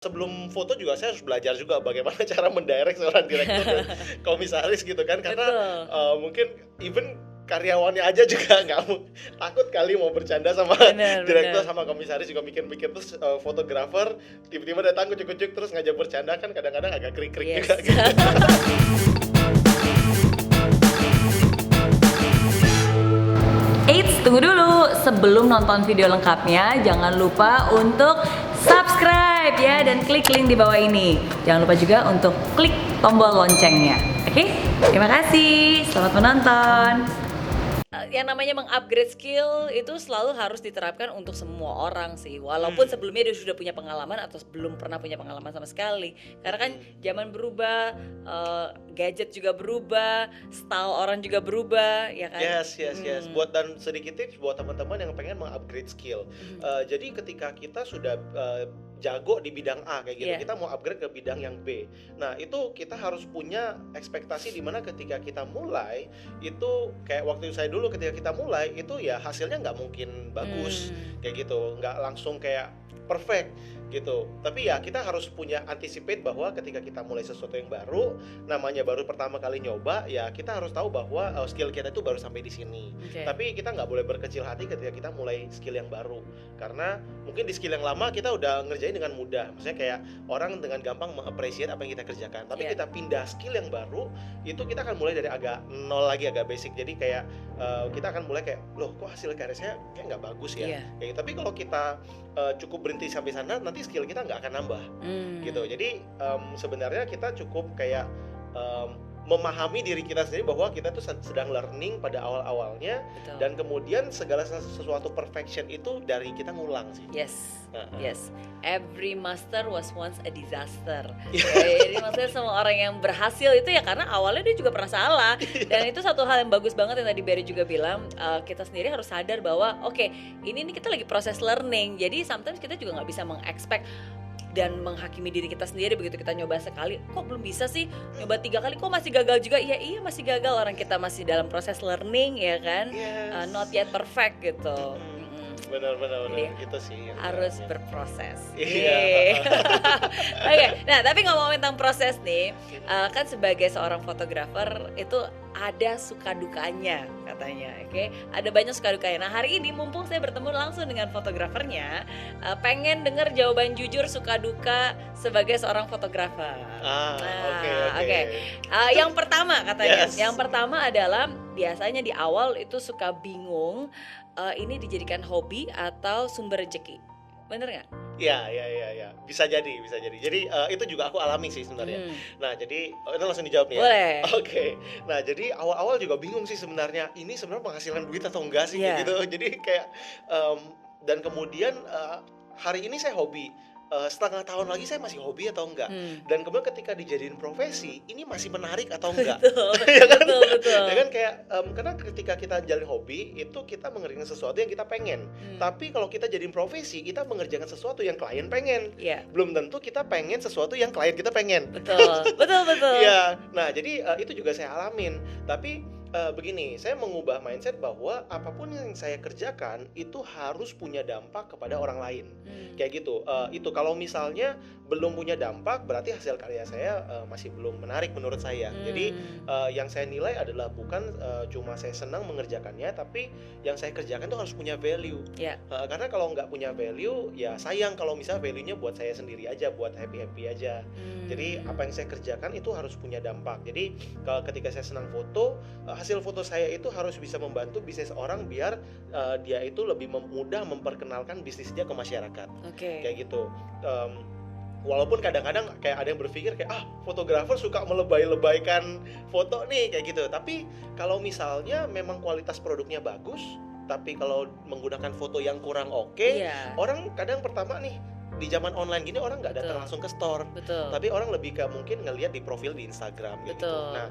Sebelum foto juga saya harus belajar juga bagaimana cara mendirect seorang direktur dan komisaris gitu kan, karena Betul. mungkin even karyawannya aja juga nggak mau, takut kali mau bercanda sama Benar, direktur benar. sama komisaris juga mikir-mikir, terus fotografer tiba-tiba datang kucuk-kucuk terus ngajak bercanda kan kadang-kadang agak krik-krik Yes. juga gitu. Eits, tunggu dulu. Sebelum nonton video lengkapnya, jangan lupa untuk subscribe ya dan klik link di bawah ini. Jangan lupa juga untuk klik tombol loncengnya. Oke? Terima kasih. Selamat menonton. Yang namanya mengupgrade skill itu selalu harus diterapkan untuk semua orang sih. Walaupun sebelumnya dia sudah punya pengalaman atau belum pernah punya pengalaman sama sekali. Karena kan zaman berubah, gadget juga berubah, style orang juga berubah, ya kan? Yes. Buat dan sedikit tips buat teman-teman yang pengen mengupgrade skill. Jadi ketika kita sudah jago di bidang A kayak gitu, kita mau upgrade ke bidang yang B. Nah, itu kita harus punya ekspektasi di mana ketika kita mulai itu kayak waktu saya dulu ketika kita mulai itu ya hasilnya nggak mungkin bagus kayak gitu, nggak langsung kayak perfect gitu. Tapi ya kita harus punya anticipate bahwa ketika kita mulai sesuatu yang baru, namanya baru pertama kali nyoba, ya kita harus tahu bahwa skill kita itu baru sampai di sini. Tapi kita nggak boleh berkecil hati ketika kita mulai skill yang baru, karena mungkin di skill yang lama kita udah ngerjain dengan mudah. Maksudnya kayak orang dengan gampang mengapresiasi apa yang kita kerjakan. Tapi kita pindah skill yang baru, itu kita akan mulai dari agak nol lagi, agak basic. Jadi kayak kita akan mulai kayak, loh kok hasil karya saya kayak nggak bagus ya. Kayak gitu. Tapi kalau kita cukup berhenti sampai sana, nanti skill kita nggak akan nambah gitu. Jadi sebenarnya kita cukup kayak memahami diri kita sendiri bahwa kita tuh sedang learning pada awal-awalnya. Betul. Dan kemudian segala sesuatu perfection itu dari kita ngulang sih. Yes. Every master was once a disaster. Jadi maksudnya semua orang yang berhasil itu ya karena awalnya dia juga pernah salah. Dan itu satu hal yang bagus banget yang tadi Barry juga bilang, kita sendiri harus sadar bahwa oke, ini nih kita lagi proses learning. Jadi sometimes kita juga nggak bisa meng-expect dan menghakimi diri kita sendiri begitu kita nyoba sekali kok belum bisa sih, nyoba 3 kali kok masih gagal juga. Iya masih gagal, orang kita masih dalam proses learning ya kan. Not yet perfect gitu. Benar Jadi, gitu sih harus berproses. Iya. Oke, nah tapi ngomongin tentang proses nih, kan sebagai seorang fotografer itu ada suka dukanya katanya, oke? Ada banyak suka dukanya. Nah hari ini mumpung saya bertemu langsung dengan fotografernya, pengen dengar jawaban jujur suka duka sebagai seorang fotografer. Oke. Yang pertama katanya, yang pertama adalah biasanya di awal itu suka bingung, ini dijadikan hobi atau sumber rezeki, bener nggak? Iya, bisa jadi. Jadi itu juga aku alami sih sebenarnya. Nah jadi itu langsung dijawab nih ya. Boleh. Oke. Nah jadi awal-awal juga bingung sih sebenarnya. Ini sebenarnya penghasilan duit atau enggak sih gitu. Jadi kayak dan kemudian hari ini saya hobi. Setengah tahun lagi saya masih hobi atau enggak, dan kemudian ketika dijadiin profesi ini masih menarik atau enggak. Betul. Ya kan kayak karena ketika kita jalin hobi itu kita mengerjakan sesuatu yang kita pengen, tapi kalau kita jadiin profesi kita mengerjakan sesuatu yang klien pengen. Belum tentu kita pengen sesuatu yang klien kita pengen. Betul. Iya, nah jadi itu juga saya alamin. Tapi begini, saya mengubah mindset bahwa apapun yang saya kerjakan itu harus punya dampak kepada orang lain. Kayak gitu. Itu kalau misalnya belum punya dampak berarti hasil karya saya masih belum menarik menurut saya. Jadi yang saya nilai adalah bukan cuma saya senang mengerjakannya, tapi yang saya kerjakan itu harus punya value. Karena kalau nggak punya value ya sayang kalau misalnya value-nya buat saya sendiri aja, buat happy-happy aja. Jadi apa yang saya kerjakan itu harus punya dampak. Jadi ketika saya senang foto, hasil foto saya itu harus bisa membantu bisnis orang biar dia itu lebih mudah memperkenalkan bisnis dia ke masyarakat. Kayak gitu. Walaupun kadang-kadang kayak ada yang berpikir kayak fotografer suka melebay-lebaykan foto nih kayak gitu. Tapi kalau misalnya memang kualitas produknya bagus, tapi kalau menggunakan foto yang kurang orang kadang pertama nih di zaman online gini orang nggak datang langsung ke store. Tapi orang lebih ke mungkin ngelihat di profil di Instagram gitu. Nah,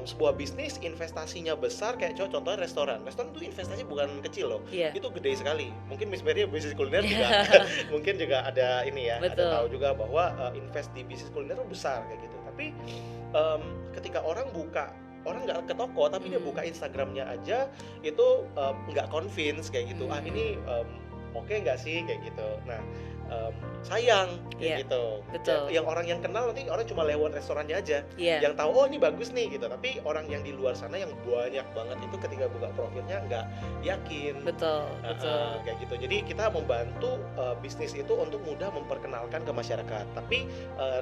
sebuah bisnis investasinya besar kayak contohnya restoran itu investasi bukan kecil loh. Itu gede sekali. Mungkin Miss Mary bisnis kuliner juga mungkin juga ada ini ya, ada tahu juga bahwa invest di bisnis kuliner itu besar kayak gitu. Tapi ketika orang nggak ke toko tapi dia buka Instagramnya aja itu nggak convince kayak gitu. Ini oke nggak sih kayak gitu. Nah sayang kayak Iya, gitu. betul. Yang orang yang kenal nanti orang cuma lewat restorannya aja, Iya. yang tahu oh ini bagus nih gitu. Tapi orang yang di luar sana yang banyak banget itu ketika buka profilnya nggak yakin. Betul, betul. Kayak gitu. Jadi kita membantu bisnis itu untuk mudah memperkenalkan ke masyarakat. Tapi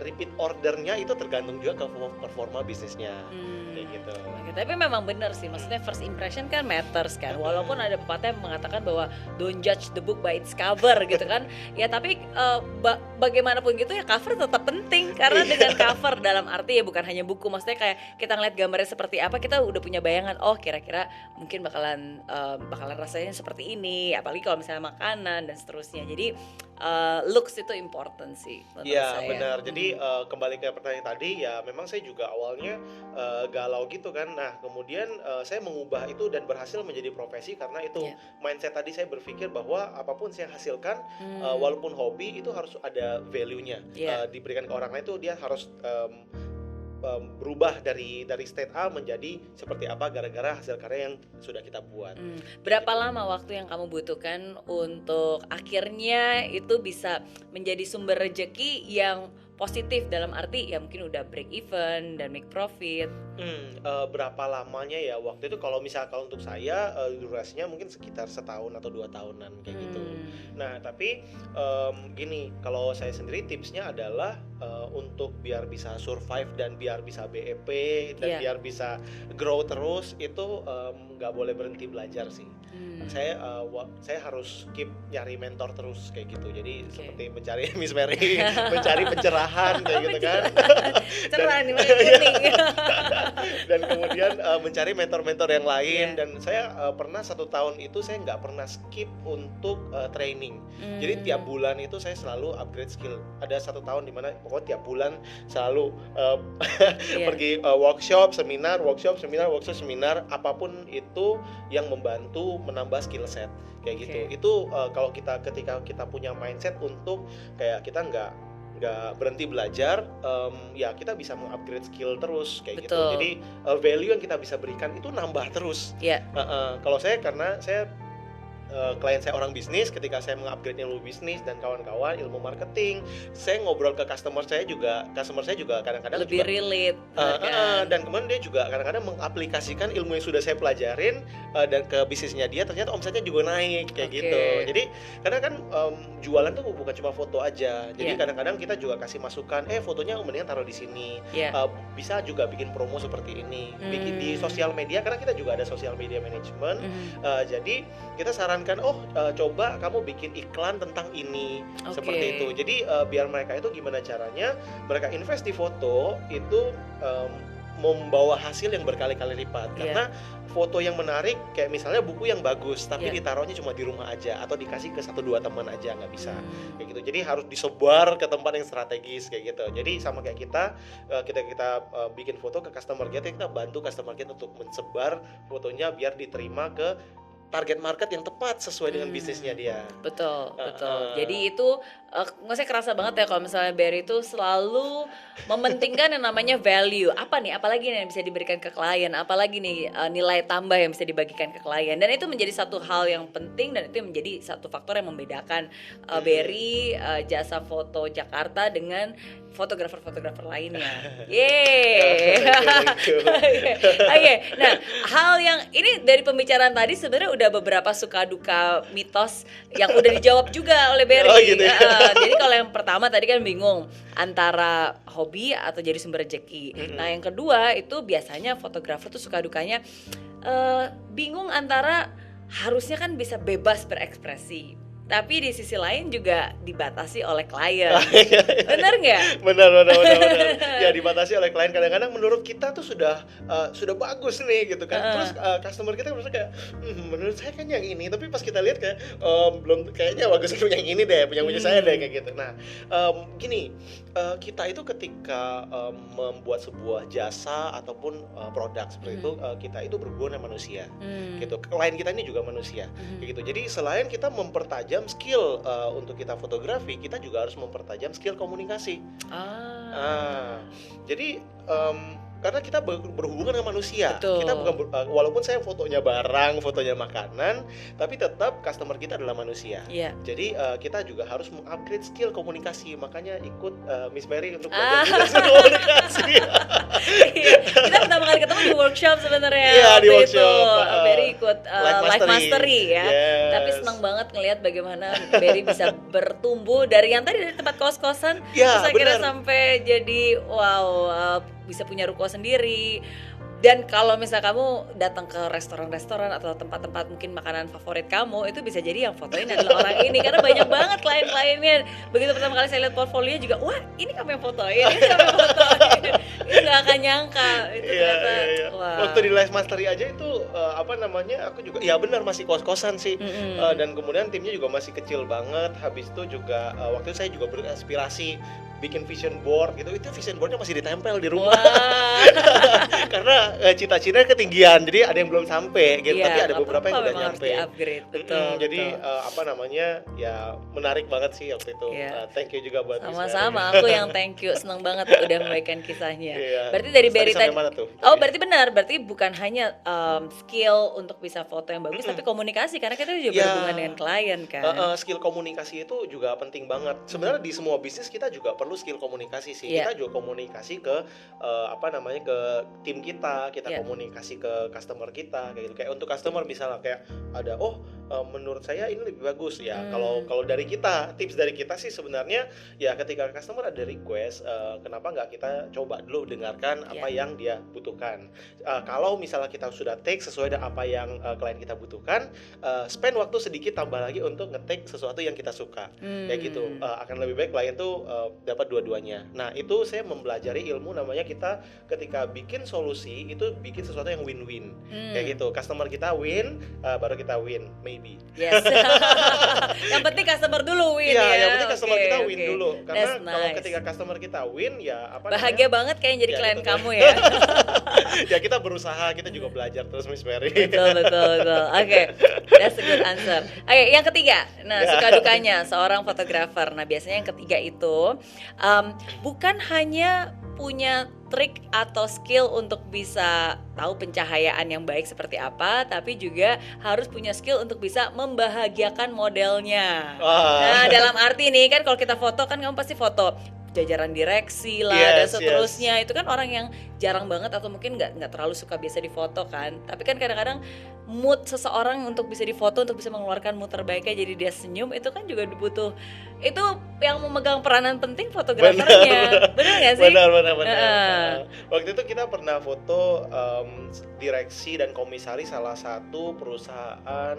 repeat ordernya itu tergantung juga ke performa bisnisnya. Kayak gitu. Oke, tapi memang benar sih, maksudnya first impression kan matters kan. Walaupun ada pepatah yang mengatakan bahwa don't judge the book by its cover gitu kan. Ya tapi bagaimanapun gitu ya cover tetap penting karena dengan cover dalam arti ya bukan hanya buku, maksudnya kayak kita ngeliat gambarnya seperti apa kita udah punya bayangan, oh kira-kira mungkin bakalan rasanya seperti ini, apalagi kalau misalnya makanan dan seterusnya. Jadi looks itu important sih menurut saya. Iya benar. Jadi kembali ke pertanyaan tadi ya, memang saya juga awalnya galau gitu kan. Nah kemudian saya mengubah itu dan berhasil menjadi profesi karena itu mindset tadi. Saya berpikir bahwa apapun saya hasilkan walaupun hobi itu harus ada value-nya. Diberikan ke orang lain itu dia harus berubah dari state A menjadi seperti apa gara-gara hasil karya yang sudah kita buat. Berapa lama waktu yang kamu butuhkan untuk akhirnya itu bisa menjadi sumber rejeki yang positif, dalam arti ya mungkin udah break even dan make profit? Berapa lamanya ya waktu itu, kalau untuk saya durasinya mungkin sekitar 1 tahun atau 2 tahunan kayak gitu. Nah tapi gini, kalau saya sendiri tipsnya adalah untuk biar bisa survive dan biar bisa BEP dan biar bisa grow terus itu nggak boleh berhenti belajar sih. Saya harus keep nyari mentor terus kayak gitu. Jadi seperti mencari Miss Mary, mencari pencerahan kayak gitu kan. Cerah nih warna kuning. Dan kemudian mencari mentor-mentor yang lain. Dan saya pernah 1 tahun itu saya nggak pernah skip untuk training. Jadi tiap bulan itu saya selalu upgrade skill. Ada 1 tahun dimana pokoknya tiap bulan selalu pergi workshop, seminar, apapun itu yang membantu menambah skill set kayak gitu. Itu kalau ketika kita punya mindset untuk kayak kita nggak berhenti belajar, ya kita bisa mengupgrade skill terus kayak gitu. Jadi value yang kita bisa berikan itu nambah terus. Kalau saya, karena saya klien saya orang bisnis, ketika saya mengupgrade ilmu bisnis dan kawan-kawan ilmu marketing, saya ngobrol ke customer saya juga kadang-kadang lebih relate dan kemudian dia juga kadang-kadang mengaplikasikan ilmu yang sudah saya pelajarin dan ke bisnisnya dia, ternyata omsetnya juga naik kayak gitu. Jadi kadang kan jualan tuh bukan cuma foto aja. Jadi kadang-kadang kita juga kasih masukan, fotonya mendingan taruh di sini, bisa juga bikin promo seperti ini, bikin di sosial media karena kita juga ada social media management. Jadi kita sarankan, coba kamu bikin iklan tentang ini, seperti itu. Jadi biar mereka itu gimana caranya mereka invest di foto itu membawa hasil yang berkali-kali lipat. Karena foto yang menarik kayak misalnya buku yang bagus tapi ditaruhnya cuma di rumah aja atau dikasih ke 1-2 teman aja nggak bisa kayak gitu. Jadi harus disebar ke tempat yang strategis kayak gitu. Jadi sama kayak kita bikin foto ke customer kita bantu customer kita untuk mensebar fotonya biar diterima ke target market yang tepat sesuai dengan bisnisnya dia. Betul. Jadi itu maksudnya kerasa banget ya kalau misalnya Barry itu selalu mementingkan yang namanya value. Apa nih? Apalagi nih yang bisa diberikan ke klien? Apalagi nih nilai tambah yang bisa dibagikan ke klien? Dan itu menjadi satu hal yang penting dan itu menjadi satu faktor yang membedakan Barry jasa foto Jakarta dengan fotografer-fotografer lainnya. Yeay. Oke. Nah, hal yang ini dari pembicaraan tadi sebenarnya udah beberapa suka duka mitos yang udah dijawab juga oleh Barry. Gitu ya? Jadi kalau yang pertama tadi kan bingung antara hobi atau jadi sumber rezeki. Nah, yang kedua itu biasanya fotografer tuh suka dukanya bingung antara harusnya kan bisa bebas berekspresi, tapi di sisi lain juga dibatasi oleh klien. Benar nggak? Benar. Ya dibatasi oleh klien. Kadang-kadang menurut kita tuh sudah bagus nih gitu kan. Terus customer kita merasa kayak menurut saya kan yang ini, tapi pas kita lihat kayak belum, kayaknya bagus yang ini deh, punya saya deh kayak gitu. Nah gini, kita itu ketika membuat sebuah jasa ataupun produk seperti itu, kita itu berhubungan dengan manusia gitu. Klien kita ini juga manusia kayak gitu. Jadi selain kita mempertajam skill untuk kita fotografi, kita juga harus mempertajam skill komunikasi. Jadi karena kita berhubungan dengan manusia. Betul. Kita bukan walaupun saya fotonya barang, fotonya makanan, tapi tetap customer kita adalah manusia. Iya. Jadi kita juga harus mengupgrade skill komunikasi. Makanya ikut Miss Mary untuk belajar juga skill komunikasi. Iya, kita pertama kali ketemu di workshop sebenarnya. Iya, di waktu workshop. itu Berry ikut Life Mastery ya. Yes. Tapi senang banget ngelihat bagaimana Berry bisa bertumbuh dari yang tadi dari tempat kos-kosan, Ya, terus akhirnya benar. sampai jadi bisa punya ruko sendiri. Dan kalau misalnya kamu datang ke restoran-restoran atau tempat-tempat mungkin makanan favorit kamu, itu bisa jadi yang fotoin adalah orang ini, karena banyak banget klien-kliennya. Begitu pertama kali saya lihat portfolio juga, wah ini kamu yang fotoin, ini kamu yang fotoin. Itu nggak akan nyangka itu ternyata. Wah. Waktu di Life Mastery aja itu aku juga ya benar masih kos-kosan sih. Dan kemudian timnya juga masih kecil banget. Habis itu juga waktu itu saya juga berinspirasi bikin vision board gitu. Itu vision boardnya masih ditempel di rumah. Karena cita-citanya ketinggian, jadi ada yang belum sampai gitu, Iya, tapi ada beberapa yang udah memang harus nyampe. di-upgrade, betul. Jadi ya menarik banget sih waktu itu. Iya. Thank you juga buat Miss Mary. Sama-sama, aku yang thank you, senang banget udah membagikan kisahnya. Iya. Berarti dari Berry Sampai tadi, mana tuh? oh berarti benar, berarti bukan hanya skill untuk bisa foto yang bagus, tapi komunikasi, karena kita juga Ya. berhubungan dengan klien kan. Skill komunikasi itu juga penting banget. Sebenarnya di semua bisnis kita juga perlu skill komunikasi sih. Iya. Kita juga komunikasi ke ke tim kita Iya. komunikasi ke customer kita kayak gitu. Kayak untuk customer misalnya kayak ada menurut saya ini lebih bagus ya. Kalau dari kita, tips dari kita sih sebenarnya ya ketika customer ada request, kenapa nggak kita coba dulu dengarkan apa yang dia butuhkan. Kalau misalnya kita sudah take sesuai dengan apa yang klien kita butuhkan, spend waktu sedikit tambah lagi untuk nge-take sesuatu yang kita suka. Kayak gitu. Akan lebih baik klien tuh dapat dua-duanya. Nah, itu saya mempelajari ilmu namanya kita ketika bikin solusi itu bikin sesuatu yang win-win. Kayak gitu. Customer kita win, baru kita win, maybe. Yes. Yang penting customer dulu win Iya, ya. yang penting customer Oke, kita oke. win dulu. Karena That's kalau nice. ketika customer kita win ya Bahagia banget kayak jadi Ya, klien betul. kamu ya. Ya kita berusaha, kita juga belajar terus Miss Mary. betul. Oke, that's a good answer. Oke, yang ketiga, nah Ya. suka dukanya seorang fotografer. Nah biasanya yang ketiga itu bukan hanya punya trik atau skill untuk bisa tahu pencahayaan yang baik seperti apa, tapi juga harus punya skill untuk bisa membahagiakan modelnya. Wah. Nah dalam arti nih kan kalau kita foto kan kamu pasti foto jajaran direksi lah dan Yes, seterusnya. Itu kan orang yang jarang banget atau mungkin nggak terlalu suka biasa difoto kan. Tapi kan kadang-kadang mood seseorang untuk bisa difoto, untuk bisa mengeluarkan mood terbaiknya jadi dia senyum, itu kan juga butuh, itu yang memegang peranan penting fotografernya. Bener nggak sih? Benar. Waktu itu kita pernah foto direksi dan komisaris salah satu perusahaan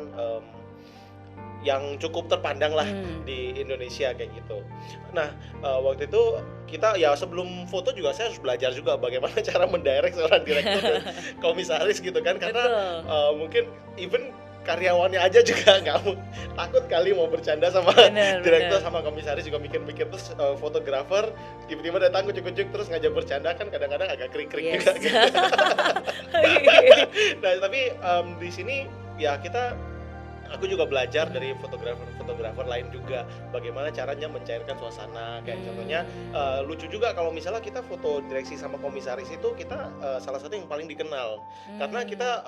yang cukup terpandang lah di Indonesia kayak gitu. Nah, waktu itu kita ya sebelum foto juga saya harus belajar juga bagaimana cara mendirect seorang direktur dan komisaris gitu kan, karena mungkin even karyawannya aja juga nggak takut kali mau bercanda sama direktur sama komisaris, juga mikir-mikir, terus fotografer tiba-tiba datang kucuk-kucuk terus ngajak bercanda kan kadang-kadang agak krik-krik juga gitu. Nah tapi di sini ya aku juga belajar dari fotografer lain juga bagaimana caranya mencairkan suasana. Kayak contohnya lucu juga kalau misalnya kita foto direksi sama komisaris itu kita salah satu yang paling dikenal karena kita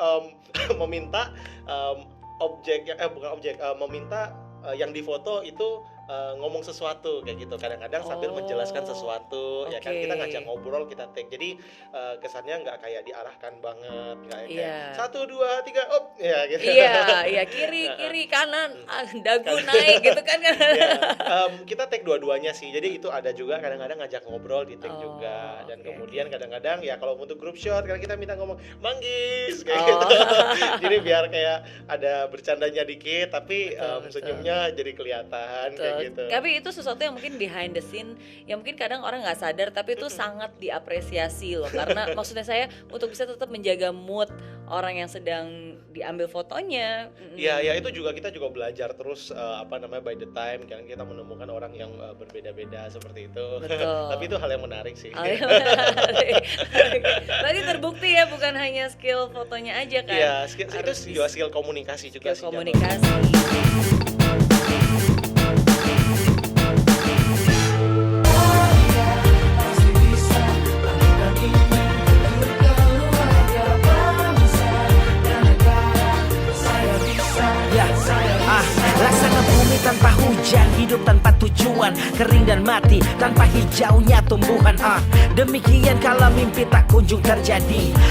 meminta meminta yang difoto itu ngomong sesuatu kayak gitu, kadang-kadang sambil menjelaskan sesuatu. Ya kan kita ngajak ngobrol, kita take, jadi kesannya nggak kayak diarahkan banget, kayak 1, 2, 3 ya gitu. Iya kiri kanan dagu naik gitu kan. Kita take dua-duanya sih, jadi itu ada juga kadang-kadang ngajak ngobrol di take juga, dan kemudian kadang-kadang ya kalau untuk group shot kan kita minta ngomong manggis kayak gitu. Jadi biar kayak ada bercandanya dikit tapi senyumnya jadi kelihatan kayak gitu. Tapi itu sesuatu yang mungkin behind the scene yang mungkin kadang orang nggak sadar, tapi itu sangat diapresiasi loh, karena maksudnya saya untuk bisa tetap menjaga mood orang yang sedang diambil fotonya. Ya itu juga kita juga belajar terus by the time kan kita menemukan orang yang berbeda-beda seperti itu. Tapi itu hal yang menarik sih. Berarti terbukti ya bukan hanya skill fotonya aja kan. Iya, itu juga skill komunikasi juga sih. Komunikasi. mati tanpa hijaunya tumbuhan. Demikian kalau mimpi tak kunjung terjadi.